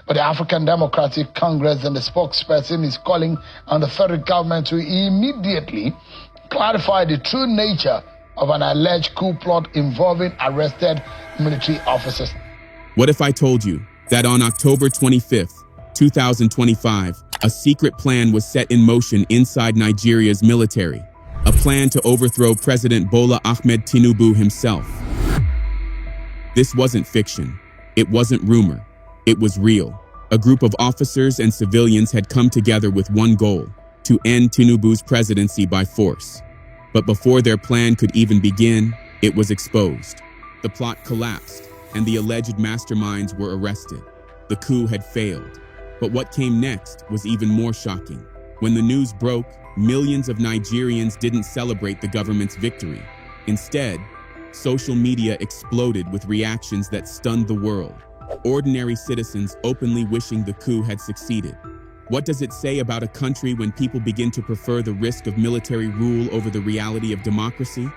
But the African Democratic Congress and the spokesperson is calling on the federal government to immediately clarify the true nature of an alleged coup plot involving arrested military officers. What if I told you that on October 25th, 2025, a secret plan was set in motion inside Nigeria's military, a plan to overthrow President Bola Ahmed Tinubu himself? This wasn't fiction. It wasn't rumor. It was real. A group of officers and civilians had come together with one goal: to end Tinubu's presidency by force. But before their plan could even begin, it was exposed. The plot collapsed, and the alleged masterminds were arrested. The coup had failed. But what came next was even more shocking. When the news broke, millions of Nigerians didn't celebrate the government's victory. Instead, social media exploded with reactions that stunned the world. Ordinary citizens openly wishing the coup had succeeded. What does it say about a country when people begin to prefer the risk of military rule over the reality of democracy?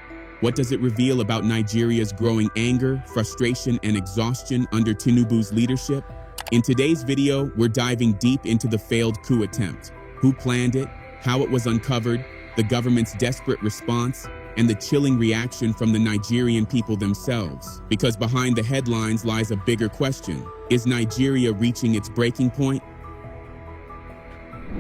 What does it reveal about Nigeria's growing anger, frustration, and exhaustion under Tinubu's leadership? In today's video, we're diving deep into the failed coup attempt, who planned it, how it was uncovered, the government's desperate response, and the chilling reaction from the Nigerian people themselves. Because behind the headlines lies a bigger question: is Nigeria reaching its breaking point?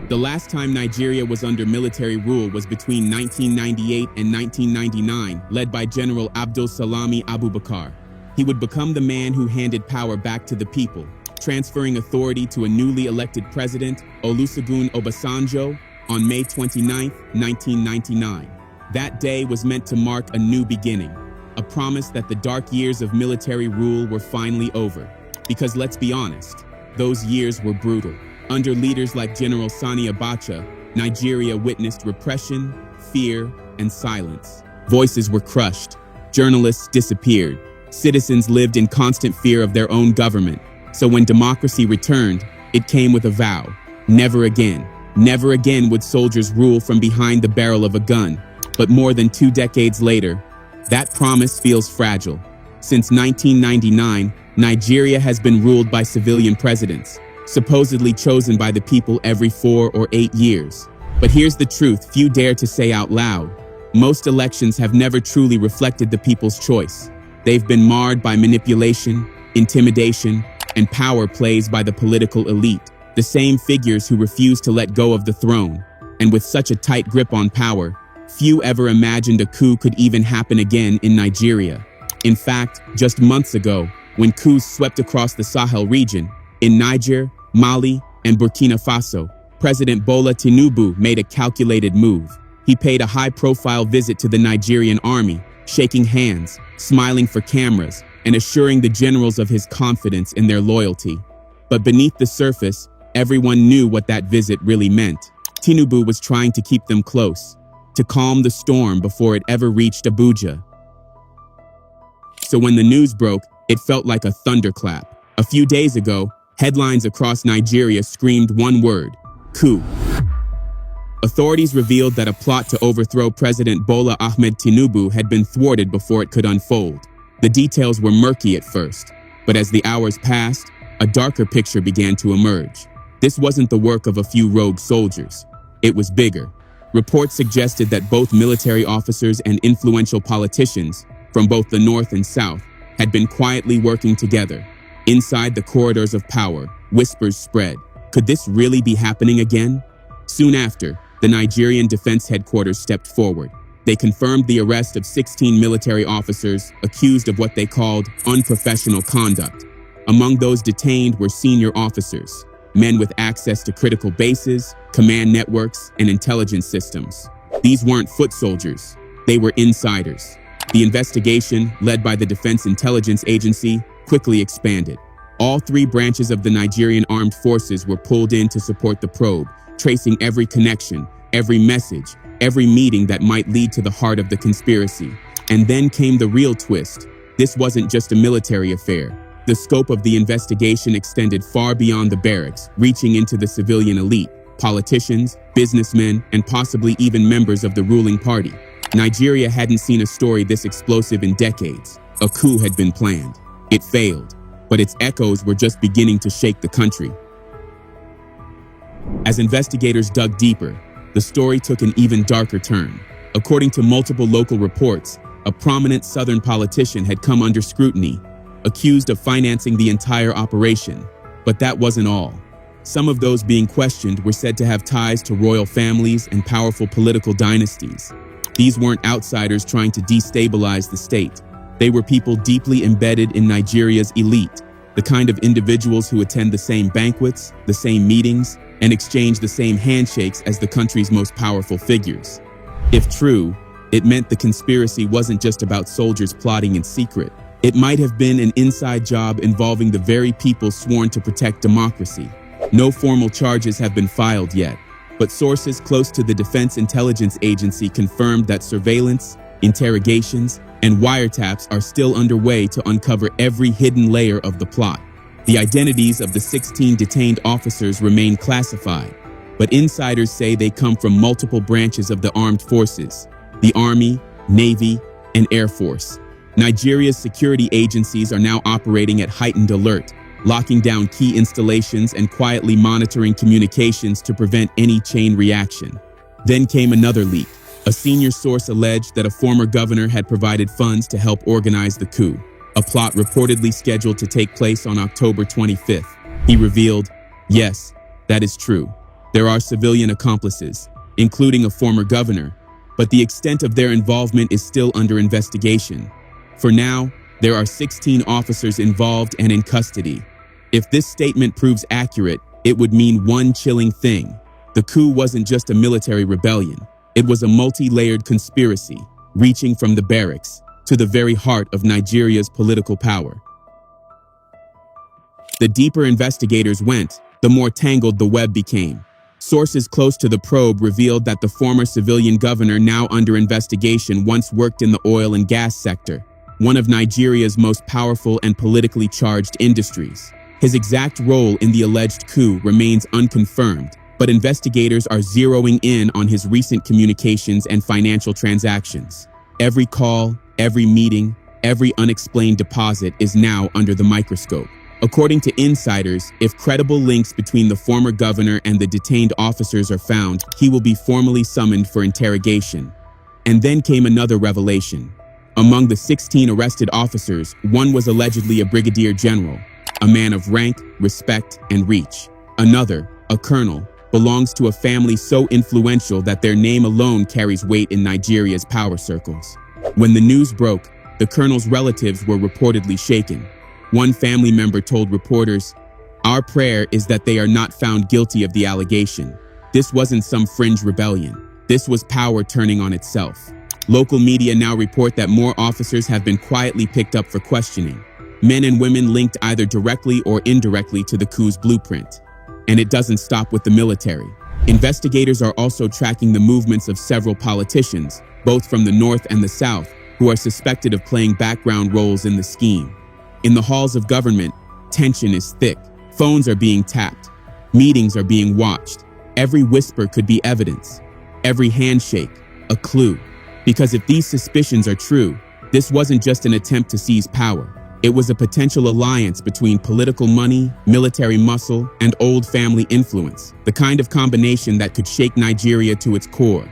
The last time Nigeria was under military rule was between 1998 and 1999, led by General Abdul Salami Abubakar. He would become the man who handed power back to the people, transferring authority to a newly elected president, Olusegun Obasanjo, on May 29, 1999. That day was meant to mark a new beginning, a promise that the dark years of military rule were finally over. Because let's be honest, those years were brutal. Under leaders like General Sani Abacha, Nigeria witnessed repression, fear, and silence. Voices were crushed. Journalists disappeared. Citizens lived in constant fear of their own government. So when democracy returned, it came with a vow: never again. Never again would soldiers rule from behind the barrel of a gun. But more than 2 decades later, that promise feels fragile. Since 1999, Nigeria has been ruled by civilian presidents, supposedly chosen by the people every 4 or 8 years. But here's the truth few dare to say out loud: most elections have never truly reflected the people's choice. They've been marred by manipulation, intimidation, and power plays by the political elite, the same figures who refuse to let go of the throne. And with such a tight grip on power, few ever imagined a coup could even happen again in Nigeria. In fact, just months ago, when coups swept across the Sahel region, in Niger, Mali, and Burkina Faso, President Bola Tinubu made a calculated move. He paid a high-profile visit to the Nigerian army, shaking hands, smiling for cameras, and assuring the generals of his confidence in their loyalty. But beneath the surface, everyone knew what that visit really meant. Tinubu was trying to keep them close, to calm the storm before it ever reached Abuja. So when the news broke, it felt like a thunderclap. A few days ago, headlines across Nigeria screamed one word: coup. Authorities revealed that a plot to overthrow President Bola Ahmed Tinubu had been thwarted before it could unfold. The details were murky at first, but as the hours passed, a darker picture began to emerge. This wasn't the work of a few rogue soldiers. It was bigger. Reports suggested that both military officers and influential politicians from both the North and South had been quietly working together. Inside the corridors of power, whispers spread. Could this really be happening again? Soon after, the Nigerian Defence Headquarters stepped forward. They confirmed the arrest of 16 military officers accused of what they called unprofessional conduct. Among those detained were senior officers, men with access to critical bases, command networks, and intelligence systems. These weren't foot soldiers, they were insiders. The investigation, led by the Defense Intelligence Agency, quickly expanded. All 3 branches of the Nigerian Armed Forces were pulled in to support the probe, tracing every connection, every message, every meeting that might lead to the heart of the conspiracy. And then came the real twist. This wasn't just a military affair. The scope of the investigation extended far beyond the barracks, reaching into the civilian elite, politicians, businessmen, and possibly even members of the ruling party. Nigeria hadn't seen a story this explosive in decades. A coup had been planned. It failed. but its echoes were just beginning to shake the country. As investigators dug deeper, the story took an even darker turn. According to multiple local reports, a prominent Southern politician had come under scrutiny, accused of financing the entire operation. But that wasn't all. Some of those being questioned were said to have ties to royal families and powerful political dynasties. These weren't outsiders trying to destabilize the state. They were people deeply embedded in Nigeria's elite, the kind of individuals who attend the same banquets, the same meetings, and exchange the same handshakes as the country's most powerful figures. If true, it meant the conspiracy wasn't just about soldiers plotting in secret. It might have been an inside job involving the very people sworn to protect democracy. No formal charges have been filed yet, but sources close to the Defense Intelligence Agency confirmed that surveillance, interrogations, and wiretaps are still underway to uncover every hidden layer of the plot. The identities of the 16 detained officers remain classified, but insiders say they come from multiple branches of the armed forces: the Army, Navy, and Air Force. Nigeria's security agencies are now operating at heightened alert, locking down key installations and quietly monitoring communications to prevent any chain reaction. Then came another leak. A senior source alleged that a former governor had provided funds to help organize the coup, a plot reportedly scheduled to take place on October 25th. He revealed, yes, that is true. There are civilian accomplices, including a former governor, but the extent of their involvement is still under investigation. For now, there are 16 officers involved and in custody. If this statement proves accurate, it would mean one chilling thing. The coup wasn't just a military rebellion. It was a multi-layered conspiracy, reaching from the barracks to the very heart of Nigeria's political power. The deeper investigators went, the more tangled the web became. Sources close to the probe revealed that the former civilian governor now under investigation once worked in the oil and gas sector, one of Nigeria's most powerful and politically charged industries. His exact role in the alleged coup remains unconfirmed, but investigators are zeroing in on his recent communications and financial transactions. Every call, every meeting, every unexplained deposit is now under the microscope. According to insiders, if credible links between the former governor and the detained officers are found, he will be formally summoned for interrogation. And then came another revelation. Among the 16 arrested officers, one was allegedly a brigadier general, a man of rank, respect, and reach. Another, a colonel, belongs to a family so influential that their name alone carries weight in Nigeria's power circles. When the news broke, the colonel's relatives were reportedly shaken. One family member told reporters, "Our prayer is that they are not found guilty of the allegation. This wasn't some fringe rebellion. This was power turning on itself." Local media now report that more officers have been quietly picked up for questioning. Men and women linked either directly or indirectly to the coup's blueprint. And it doesn't stop with the military. Investigators are also tracking the movements of several politicians, both from the north and the south, who are suspected of playing background roles in the scheme. In the halls of government, tension is thick. Phones are being tapped. Meetings are being watched. Every whisper could be evidence. Every handshake, a clue. Because if these suspicions are true, this wasn't just an attempt to seize power. It was a potential alliance between political money, military muscle, and old family influence, the kind of combination that could shake Nigeria to its core.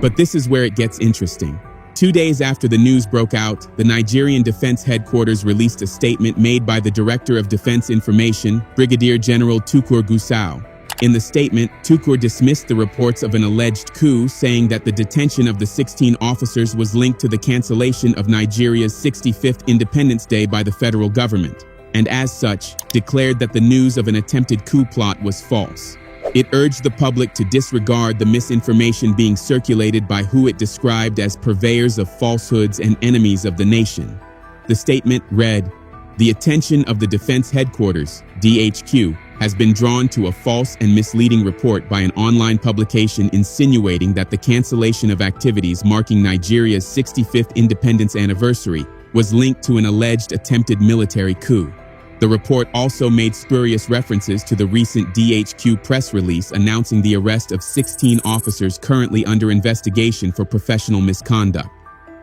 But this is where it gets interesting. 2 days after the news broke out, the Nigerian Defence Headquarters released a statement made by the Director of Defense Information, Brigadier General Tukur Gusau. In the statement, Tukur dismissed the reports of an alleged coup, saying that the detention of the 16 officers was linked to the cancellation of Nigeria's 65th Independence Day by the federal government, and as such, declared that the news of an attempted coup plot was false. It urged the public to disregard the misinformation being circulated by who it described as purveyors of falsehoods and enemies of the nation. The statement read, "The attention of the Defense Headquarters, DHQ, has been drawn to a false and misleading report by an online publication insinuating that the cancellation of activities marking Nigeria's 65th independence anniversary was linked to an alleged attempted military coup." The report also made spurious references to the recent DHQ press release announcing the arrest of 16 officers currently under investigation for professional misconduct.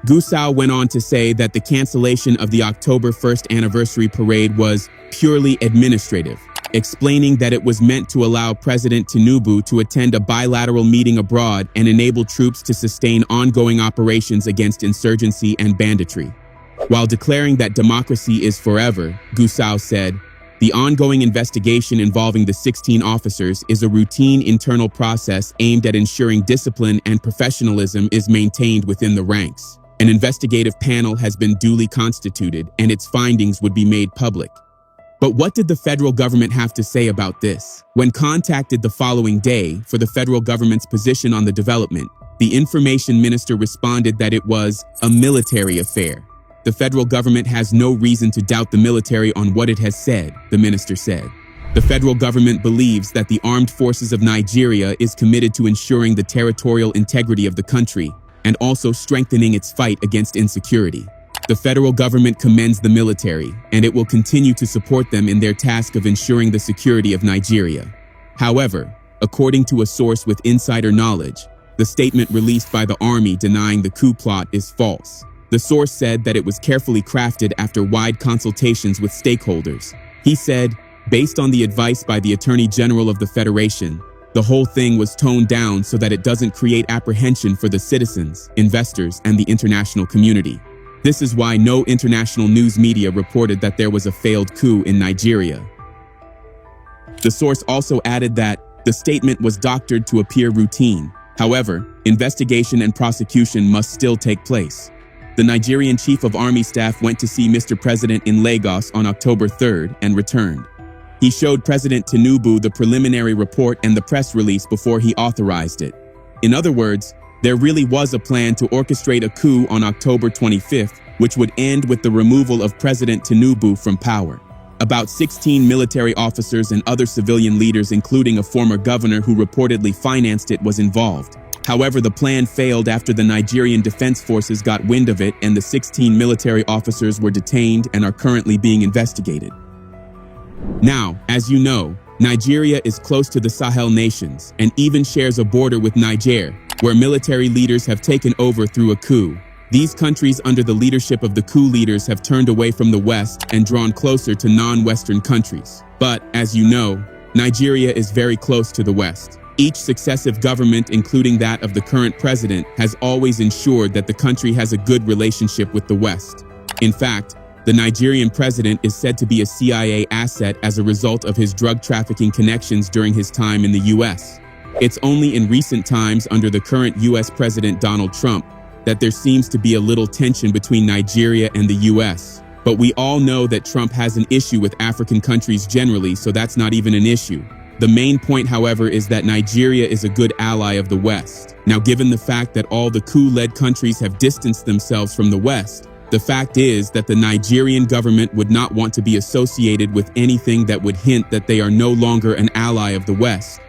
Gusau went on to say that the cancellation of the October 1st anniversary parade was purely administrative, explaining that it was meant to allow President Tinubu to attend a bilateral meeting abroad and enable troops to sustain ongoing operations against insurgency and banditry. While declaring that democracy is forever, Gusau said, "The ongoing investigation involving the 16 officers is a routine internal process aimed at ensuring discipline and professionalism is maintained within the ranks. An investigative panel has been duly constituted and its findings would be made public." But what did the federal government have to say about this? When contacted the following day for the federal government's position on the development, the information minister responded that it was a military affair. The federal government has no reason to doubt the military on what it has said, the minister said. The federal government believes that the armed forces of Nigeria is committed to ensuring the territorial integrity of the country and also strengthening its fight against insecurity. The federal government commends the military, and it will continue to support them in their task of ensuring the security of Nigeria. However, according to a source with insider knowledge, the statement released by the army denying the coup plot is false. The source said that it was carefully crafted after wide consultations with stakeholders. He said, based on the advice by the Attorney General of the Federation, the whole thing was toned down so that it doesn't create apprehension for the citizens, investors, and the international community. This is why no international news media reported that there was a failed coup in Nigeria. The source also added that the statement was doctored to appear routine. However, investigation and prosecution must still take place. The Nigerian Chief of Army Staff went to see Mr. President in Lagos on October 3rd and returned. He showed President Tinubu the preliminary report and the press release before he authorized it. In other words, there really was a plan to orchestrate a coup on October 25th, which would end with the removal of President Tinubu from power. About 16 military officers and other civilian leaders, including a former governor who reportedly financed it, was involved. However, the plan failed after the Nigerian Defence Forces got wind of it, and the 16 military officers were detained and are currently being investigated. Now, as you know, Nigeria is close to the Sahel nations and even shares a border with Niger, where military leaders have taken over through a coup. These countries under the leadership of the coup leaders have turned away from the West and drawn closer to non-Western countries. But, as you know, Nigeria is very close to the West. Each successive government, including that of the current president, has always ensured that the country has a good relationship with the West. In fact, the Nigerian president is said to be a CIA asset as a result of his drug trafficking connections during his time in the US. It's only in recent times under the current US President Donald Trump that there seems to be a little tension between Nigeria and the US. But we all know that Trump has an issue with African countries generally, so that's not even an issue. The main point, however, is that Nigeria is a good ally of the West. Now, given the fact that all the coup-led countries have distanced themselves from the West, the fact is that the Nigerian government would not want to be associated with anything that would hint that they are no longer an ally of the West.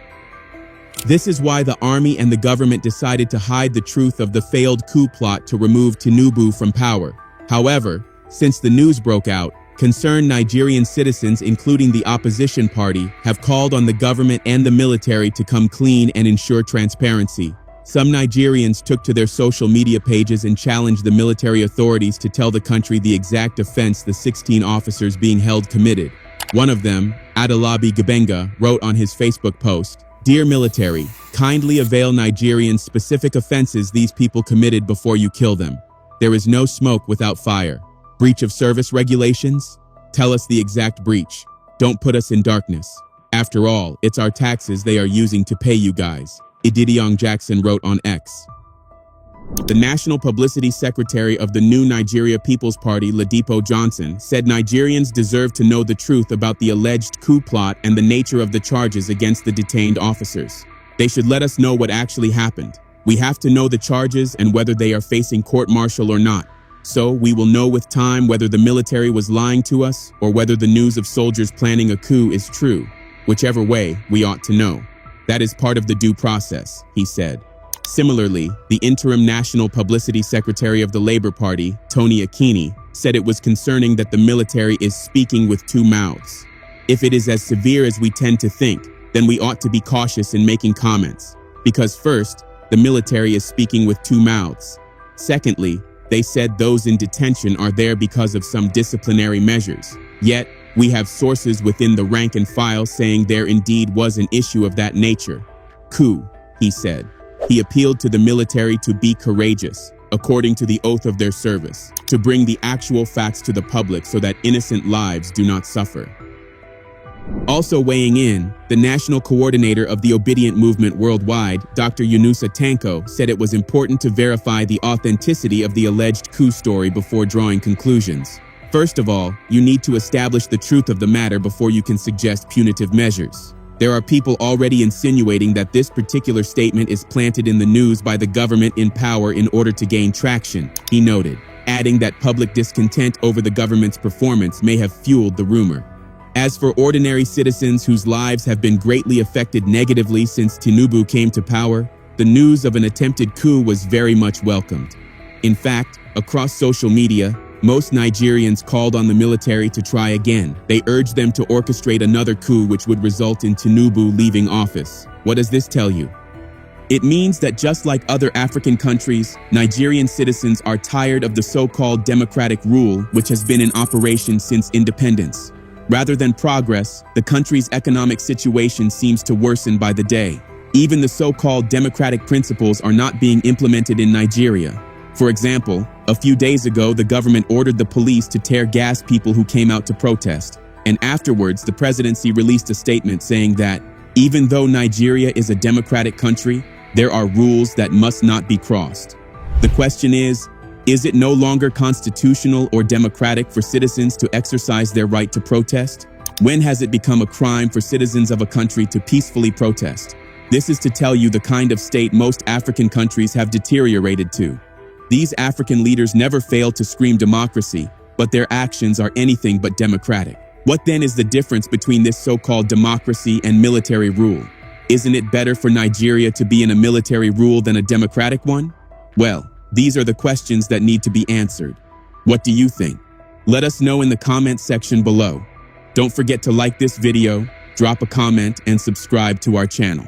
This is why the army and the government decided to hide the truth of the failed coup plot to remove Tinubu from power. However, since the news broke out, concerned Nigerian citizens, including the opposition party, have called on the government and the military to come clean and ensure transparency. Some Nigerians took to their social media pages and challenged the military authorities to tell the country the exact offense the 16 officers being held committed. One of them, Adelabi Gabenga, wrote on his Facebook post, "Dear military, kindly avail Nigerians specific offenses these people committed before you kill them. There is no smoke without fire. Breach of service regulations? Tell us the exact breach. Don't put us in darkness. After all, it's our taxes they are using to pay you guys," Ididiong Jackson wrote on X. The National Publicity Secretary of the new Nigeria People's Party, Ladipo Johnson, said Nigerians deserve to know the truth about the alleged coup plot and the nature of the charges against the detained officers. They should let us know what actually happened. We have to know the charges and whether they are facing court-martial or not. So we will know with time whether the military was lying to us or whether the news of soldiers planning a coup is true. Whichever way, we ought to know. That is part of the due process, he said. Similarly, the interim National Publicity Secretary of the Labour Party, Tony Akini, said it was concerning that the military is speaking with two mouths. If it is as severe as we tend to think, then we ought to be cautious in making comments. Because first, the military is speaking with two mouths. Secondly, They said those in detention are there because of some disciplinary measures. Yet, we have sources within the rank and file saying there indeed was an issue of that nature. Coup, he said. He appealed to the military to be courageous, according to the oath of their service, to bring the actual facts to the public so that innocent lives do not suffer. Also weighing in, the national coordinator of the obedient movement worldwide, Dr. Yunusa Tanko, said it was important to verify the authenticity of the alleged coup story before drawing conclusions. First of all, you need to establish the truth of the matter before you can suggest punitive measures. There are people already insinuating that this particular statement is planted in the news by the government in power in order to gain traction, he noted, adding that public discontent over the government's performance may have fueled the rumor. As for ordinary citizens whose lives have been greatly affected negatively since Tinubu came to power, the news of an attempted coup was very much welcomed. In fact, across social media, most Nigerians called on the military to try again. They urged them to orchestrate another coup which would result in Tinubu leaving office. What does this tell you? It means that just like other African countries, Nigerian citizens are tired of the so-called democratic rule which has been in operation since independence. Rather than progress, the country's economic situation seems to worsen by the day. Even the so-called democratic principles are not being implemented in Nigeria. For example, a few days ago, the government ordered the police to tear gas people who came out to protest. And afterwards, the presidency released a statement saying that, even though Nigeria is a democratic country, there are rules that must not be crossed. The question is it no longer constitutional or democratic for citizens to exercise their right to protest? When has it become a crime for citizens of a country to peacefully protest? This is to tell you the kind of state most African countries have deteriorated to. These African leaders never fail to scream democracy, but their actions are anything but democratic. What then is the difference between this so-called democracy and military rule? Isn't it better for Nigeria to be in a military rule than a democratic one? Well, these are the questions that need to be answered. What do you think? Let us know in the comments section below. Don't forget to like this video, drop a comment, and subscribe to our channel.